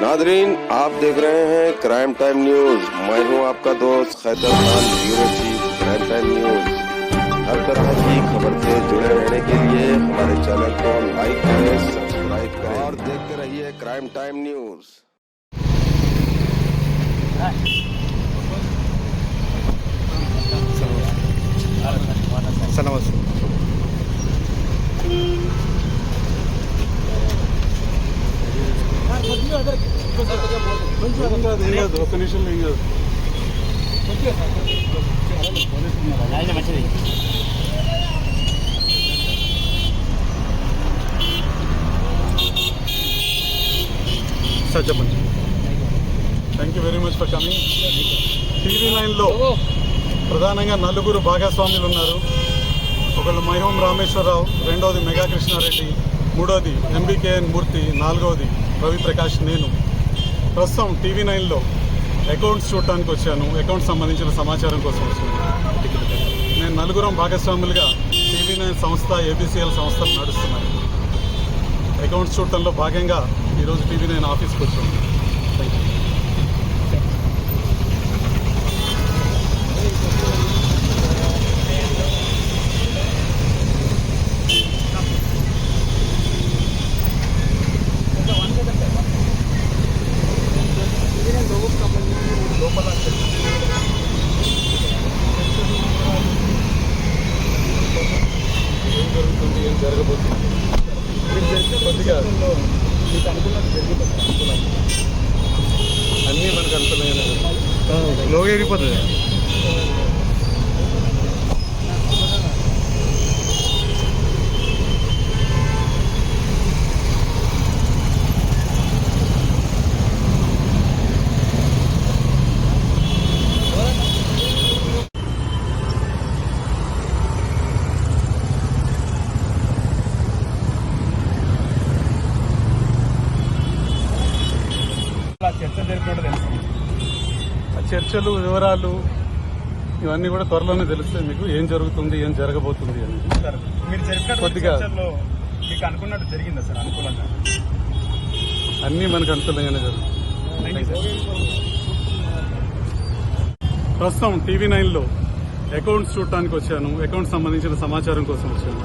Nadreen, आप देख रहे हैं क्राइम टाइम न्यूज। मैं हूं आपका दोस्त Khaitar Khan, bureau chief crime time news. हर तरह की खबर से जुड़े रहने के लिए हमारे चैनल को लाइक करें, सब्सक्राइब करें और देखते रहिए क्राइम टाइम न्यूज। ఒక్క నిమిషం ఏం కాదు. సార్ చెప్పండి. Thank you very much for coming. TV9లో ప్రధానంగా నలుగురు భాగస్వాములు ఉన్నారు. ఒకళ్ళు మైహోం రామేశ్వరరావు, రెండవది మెగా కృష్ణారెడ్డి, మూడవది MBKN మూర్తి, నాలుగవది రవి ప్రకాష్, నేను. ప్రస్తుతం TV9లో అకౌంట్స్ చూడటానికి వచ్చాను. అకౌంట్స్ సంబంధించిన సమాచారం కోసం వచ్చాను. నేను నలుగురం భాగస్వాములుగా TV9 సంస్థ, ABCL సంస్థలు నడుస్తున్నాయి. అకౌంట్స్ చూడటంలో భాగంగా ఈరోజు TV9 ఆఫీస్కి వచ్చాను. Thank you. ఏం జరుగుతుంది, ఏం జరగబోతుంది, కొద్దిగా మీకు అనుకున్నట్టు జరిగింది. అన్నీ మనకు అనుకున్నాయి. లోగా ఎగిరిపోతుంది. చర్చలు, వివరాలు ఇవన్నీ కూడా త్వరలోనే తెలుస్తాయి మీకు, ఏం జరుగుతుంది, ఏం జరగబోతుంది అని. కొద్దిగా మీకు అనుకున్నట్టు జరిగిందా సార్? అనుకూలంగా అన్నీ మనకు అనుకూలంగానే జరుగుతుంది. ప్రస్తుతం TV9లో అకౌంట్స్ చూడటానికి వచ్చాను. అకౌంట్స్ సంబంధించిన సమాచారం కోసం వచ్చాను.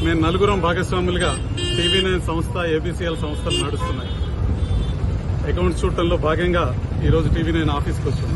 మేము నలుగురం భాగస్వాములుగా TV9 సంస్థ, ABCL సంస్థలు నడుస్తున్నాయి. అకౌంట్స్ చూడటంలో భాగంగా ఈరోజు TV9 ఆఫీస్కి వచ్చాను.